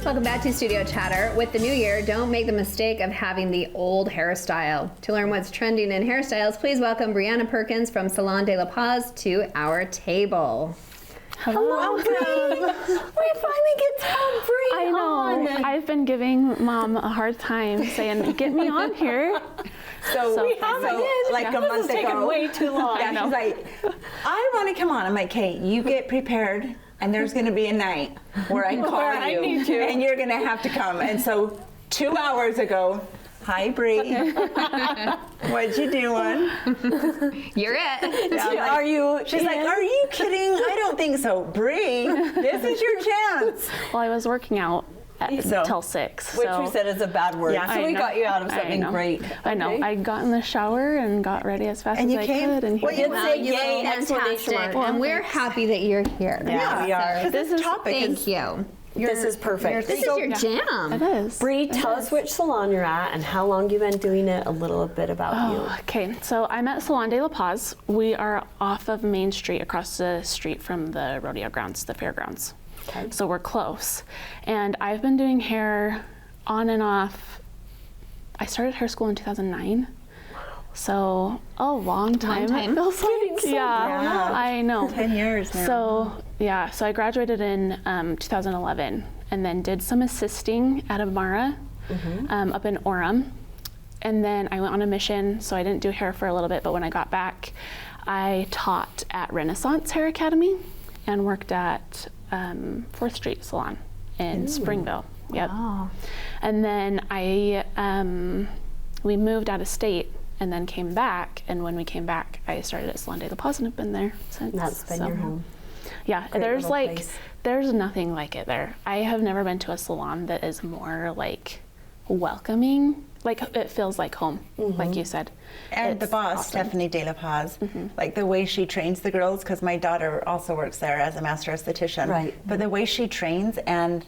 welcome back to Studio Chatter. With the new year, don't make the mistake of having the old hairstyle. To learn what's trending in hairstyles, please welcome Breanna Perkins from Salon De La Paz to our table. Hello, Bree. We finally get to have Bree I know. on. I've been giving Mom a hard time saying, get me on here. So we haven't. Like a month This is taking ago. way too long. Yeah, she's like, I want to come on. I'm like, Kate, you get prepared, and there's going to be a night where I call Where I you, need you. and you're going to have to come. And so 2 hours ago, hi, Bree. What you doing? You're it. Yeah, I'm like, Are you? She's like, are you kidding? I don't think so. Bree, this is your chance. Well, I was working out till 6. Which so we said is a bad word. Yeah. So we I know. got you out of I something know. great. I know. Okay. I got in the shower and got ready as fast And as you I came? could. And Well, here you we are. say You yay, look exclamation fantastic, mark. and we're happy that you're here. Yeah, we are. This is topic Thank you. This is perfect. This is your jam. It is. Bree, tell us which salon you're at and how long you've been doing it, a little bit about you. Okay, so I'm at Salon De La Paz. We are off of Main Street, across the street from the rodeo grounds, the fairgrounds. Okay. So we're close. And I've been doing hair on and off. I started hair school in 2009. So a long time. time. It feels like. so Yeah, grown up. I know. 10 years now. So I graduated in 2011 and then did some assisting at Amara up in Orem. And then I went on a mission, so I didn't do hair for a little bit, but when I got back, I taught at Renaissance Hair Academy and worked at 4th Street Salon in Springville. Yep. Oh. And then we moved out of state and then came back, and when we came back, I started at Salon De La Paz and have been there since. That's been your home. Yeah, Great there's little like, place. there's nothing like it there. I have never been to a salon that is more like welcoming. Like it feels like home, like you said. And the It's boss, awesome. Stephanie De La Paz, like the way she trains the girls, because my daughter also works there as a master esthetician. Right. But the way she trains and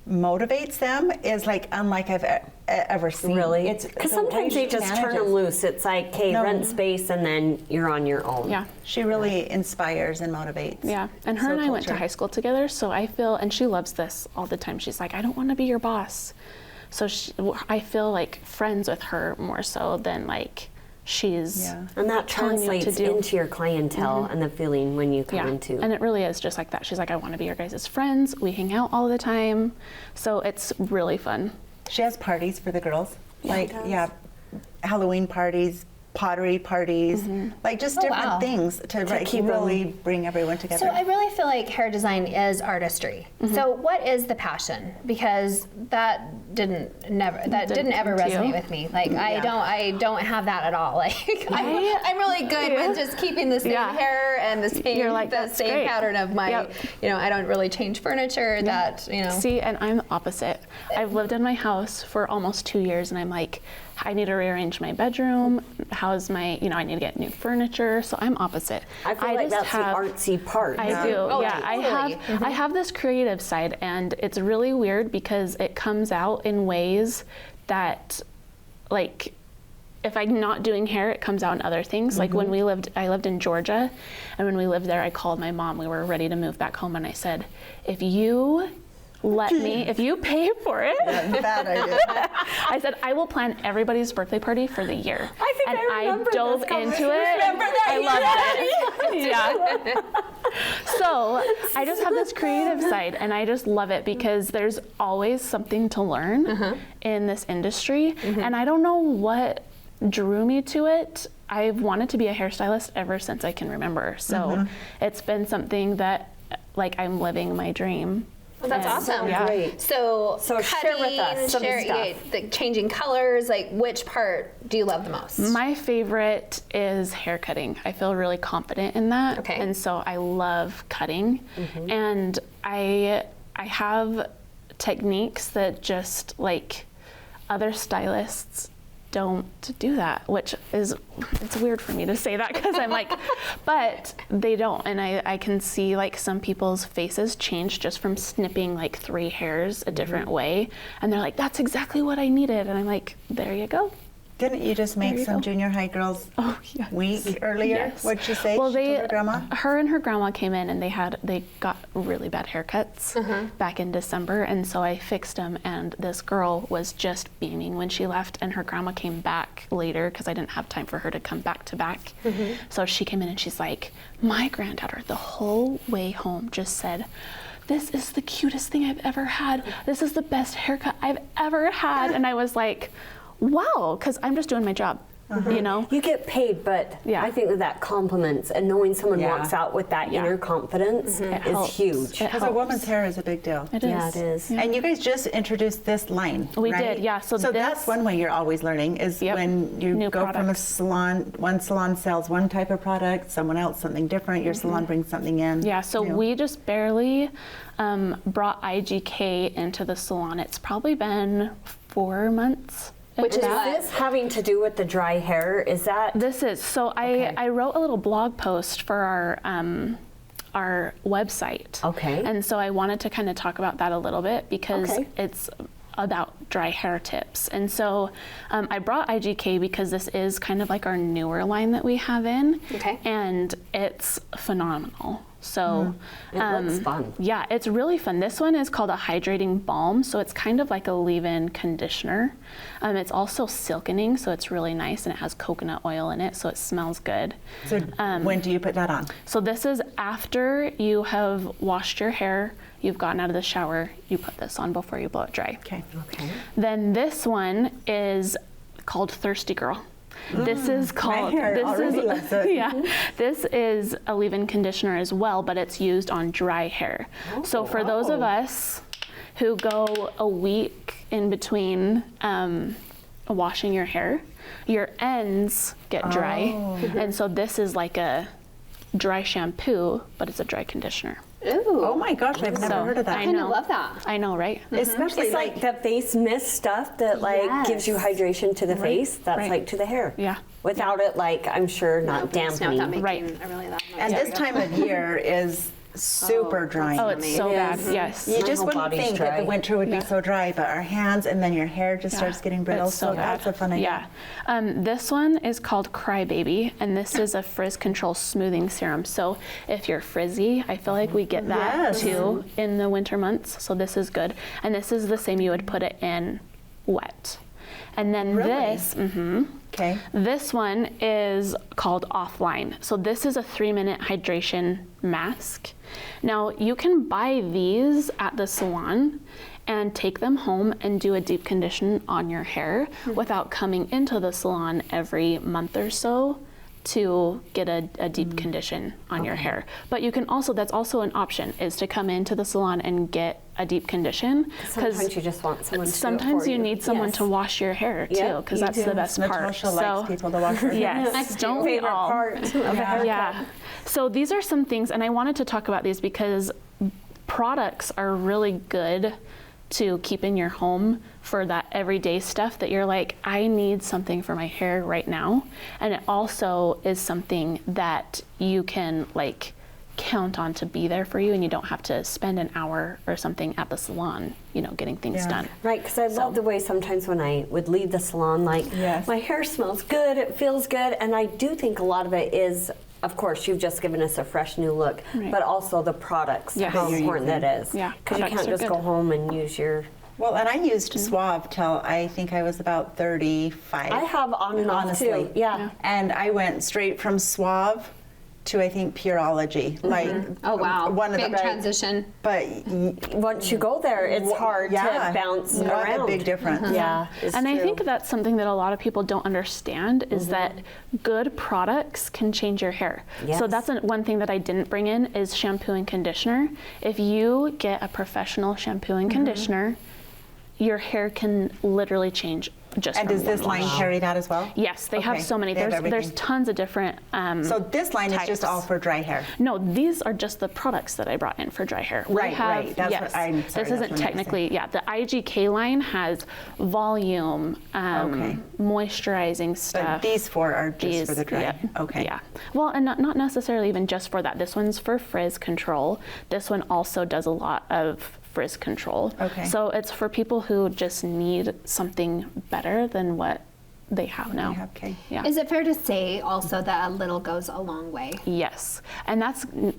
motivates them is like unlike I've ever seen. Really? It's Because the way sometimes they she just turn manages. them loose. It's like, okay, No. rent space and then you're on your own. Yeah. She really inspires and motivates. Yeah, and her So and I went to cultured. high school together, so I feel, and she loves this all the time. She's like, I don't want to be your boss. So I feel like friends with her more so than like she's Yeah. And that telling you what to translates do. into your clientele and the feeling when you come Yeah, into. and it really is just like that. She's like, I want to be your guys' friends. We hang out all the time, so it's really fun. She has parties for the girls. Like, does. yeah, Halloween parties, pottery parties, like just different wow. things to like keep 'em- really bring everyone together. So I really feel like hair design is artistry. So what is the passion? Because that didn't ever Didn't ever come to resonate you? with me. Like I don't have that at all. Like I'm really good with just keeping the same Yeah. hair and the same You're like, the "That's same great." pattern of my Yep. I don't really change furniture that See, and I'm the opposite. I've lived in my house for almost 2 years, and I'm like, I need to rearrange my bedroom. How's my, I need to get new furniture. So I'm opposite. I feel like just that's the artsy part. I do. Oh, yeah, totally. I have this creative side, and it's really weird because it comes out in ways that, like, if I'm not doing hair, it comes out in other things. Like when I lived in Georgia, and when we lived there, I called my mom. We were ready to move back home, and I said, if you pay for it, bad idea. I said, I will plan everybody's birthday party for the year. I think and I remember dove this into it. Remember that? I loved it. Yeah. So I just have this creative side, and I just love it because there's always something to learn in this industry, and I don't know what drew me to it. I've wanted to be a hairstylist ever since I can remember. So it's been something that, like, I'm living my dream. Well, that's And, awesome. Yeah. Great. So share with us some stuff. The changing colors, like which part do you love the most? My favorite is hair cutting. I feel really confident in that. Okay. And so I love cutting. And I have techniques that just like other stylists don't do that, which is, it's weird for me to say that because I'm like, but they don't. And I can see like some people's faces change just from snipping like 3 hairs a different way. And they're like, that's exactly what I needed. And I'm like, there you go. Didn't you just make some junior high girls week earlier? Yes. What'd she say? Well, She told her grandma? her and her grandma came in and they got really bad haircuts back in December, and so I fixed them. And this girl was just beaming when she left, and her grandma came back later because I didn't have time for her to come back to back. So she came in and she's like, my granddaughter the whole way home just said, "This is the cutest thing I've ever had. This is the best haircut I've ever had." And I was like, wow, because I'm just doing my job, you know? You get paid, but Yeah. I think that compliments and knowing someone walks out with that Yeah. inner confidence It is helps. huge. It Because a helps. woman's hair is a big deal. It Yeah, is. it is. Yeah. And you guys just introduced this line. We right? did, yeah. So that's this- one way you're always learning is Yep. when you New go from a products. salon, one salon sells one type of product, someone else something different, your salon brings something in. Yeah, so new. we just barely brought IGK into the salon. It's probably been 4 months. if Which is that. what? Is this having to do with the dry hair? Is that This is so. I wrote a little blog post for our website. Okay. And so I wanted to kind of talk about that a little bit because Okay. it's about dry hair tips. And so I brought IGK because this is kind of like our newer line that we have in. Okay. And it's phenomenal. So It looks fun. yeah, it's really fun. This one is called a hydrating balm, so it's kind of like a leave-in conditioner. It's also silkening, so it's really nice, and it has coconut oil in it, so it smells good. So when do you put that on? So this is after you have washed your hair, you've gotten out of the shower, you put this on before you blow it dry. Okay. okay? Then this one is called Thirsty Girl. This is called. hair this already is loves it. yeah. This is a leave-in conditioner as well, but it's used on dry hair. So for those of us who go a week in between washing your hair, your ends get dry, and so this is like a dry shampoo, but it's a dry conditioner. Ooh. Oh my gosh, I've never So, heard of that. I I kind know. of love that. I know, right? Especially It's like the face mist stuff that like gives you hydration to the face. That's Right. like to the hair. Yeah. Without it, like I'm sure not It's not dampening. making Right. really that much. and this time of year is super dry. Oh, it's so bad. Yes. You My just whole wouldn't body's think that dry. the winter would Yeah. be so dry, but our hands and then your hair just starts getting brittle. It's so that's bad. a fun idea. Yeah. This one is called Crybaby, and this is a frizz control smoothing serum. So if you're frizzy, I feel like we get that Yes. too in the winter months. So this is good. And this is the same, you would put it in wet. And then Really? Okay. this one is called Offline. So this is a 3-minute hydration mask. Now you can buy these at the salon and take them home and do a deep condition on your hair without coming into the salon every month or so to get a deep condition on your hair. But you can also, that's also an option, is to come into the salon and get a deep condition. Sometimes you just want someone to do it sometimes for you need someone Yes. to wash your hair too, Yeah, because you that's do. the best part. Natasha likes people to wash her hair. Yes, don't we Favorite all? part of a haircut. Yeah. So these are some things, and I wanted to talk about these because products are really good to keep in your home for that everyday stuff that you're like, I need something for my hair right now. And it also is something that you can like count on to be there for you, and you don't have to spend an hour or something at the salon, you know, getting things Yeah. done. Right, because I love the way sometimes when I would leave the salon, like Yes. my hair smells good, it feels good, and I do think a lot of it is, of course, you've just given us a fresh new look, Right. but also the products, Yes. how That you're important using. that is. Yeah, Because you products can't are just good. go home and use your. Well, and I used Suave till I think I was about 35. I have on and off honestly. too. Yeah. And I went straight from Suave to I think Pureology. Like Oh wow, one of big the transition. But Once you go there, it's hard yeah, to bounce what around. a big difference. Yeah. it's And I true. think that's something that a lot of people don't understand is that good products can change your hair. So Yes. that's one thing that I didn't bring in is shampoo and conditioner. If you get a professional shampoo and conditioner, your hair can literally change just And from does this one line wash. carry that as well? Yes, they have Okay, so many. they have There's everything. tons of different. So this line is just types. all for dry hair. No, these are just the products that I brought in for dry hair. We Right, have, right. That's yes, what- I'm sorry, this that's isn't what I meant to technically, yeah, the IGK line has volume, Okay. moisturizing stuff. But these four are just for the dry. Yeah, Okay. Yeah. Well, and not necessarily even just for that. This one's for frizz control. This one also does a lot of frizz control. Okay. So it's for people who just need something better than what They have now. Okay. Yeah. Is it fair to say also that a little goes a long way? Yes, and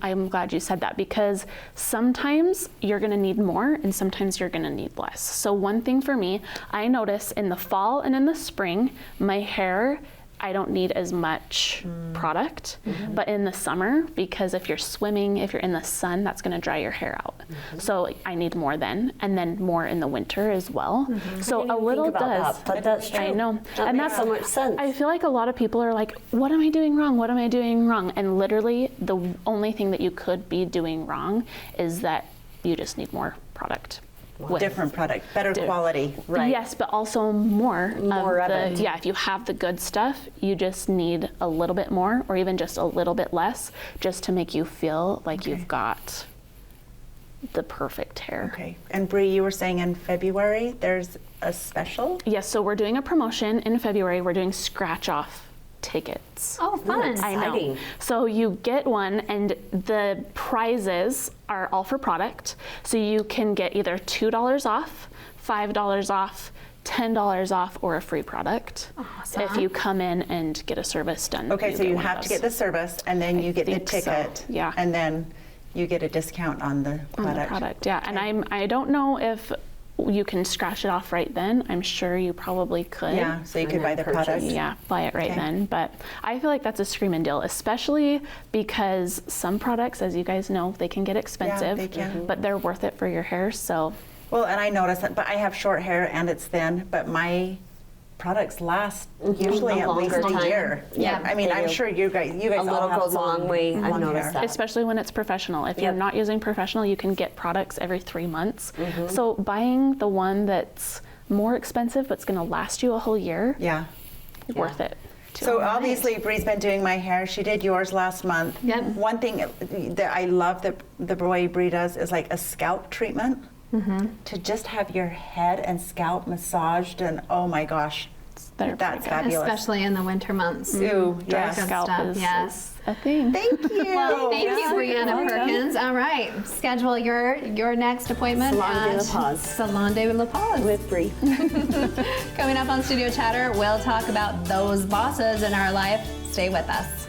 I'm glad you said that, because sometimes you're gonna need more and sometimes you're gonna need less. So one thing for me, I notice in the fall and in the spring, my hair, I don't need as much product, but in the summer, because if you're swimming, if you're in the sun, that's gonna dry your hair out. So I need more then, and then more in the winter as well. So a little does. But that's true. I know. That And makes that's so much sense. I feel like a lot of people are like, what am I doing wrong? What am I doing wrong? And literally the only thing that you could be doing wrong is that you just need more product. With- Different product, better quality. Right. Yes, but also more More of it. Yeah, if you have the good stuff, you just need a little bit more, or even just a little bit less, just to make you feel like you've got the perfect hair. Okay. And Bree, you were saying in February there's a special? Yes, so we're doing a promotion in February. We're doing scratch off tickets. Oh, fun. I know. Exciting. So you get one, and the prizes are all for product. So you can get either $2 off, $5 off, $10 off, or a free product. Awesome. If you come in and get a service done. Okay, so get you one of have to those. get the service, and then you get the think so, ticket. yeah. And then you get a discount on the On product. the product, yeah. And I don't know if you can scratch it off right then. I'm sure you probably could. Yeah, so you could buy the purchase. product. Yeah, buy it right Okay. then. But I feel like that's a screaming deal, especially because some products, as you guys know, they can get expensive, they can. but they're worth it for your hair. So Well, and I noticed that, but I have short hair and it's thin, but my products last usually A at least longer a time. year. Yeah, I mean, they I'm do. sure you guys A all little have goes a long way. I've long noticed hair. that. especially when it's professional. If you're Yep. not using professional, you can get products every 3 months. Mm-hmm. So buying the one that's more expensive but's going to last you a whole year, Yeah. worth it. too. So obviously Bree's been doing my hair. She did yours last month. Yep. One thing that I love that the way Bree does is like a scalp treatment. To just have your head and scalp massaged, and oh my gosh, They're that's pretty fabulous. Especially in the winter months. Ooh, Dry yes. scalp stuff, is, yes. is a thing. Thank you. Well, thank you, Breanna welcome. Perkins. All right, schedule your next appointment Salon De at La Paz. Salon De La Paz. With Bree. Coming up on Studio Chatter, we'll talk about those bosses in our life. Stay with us.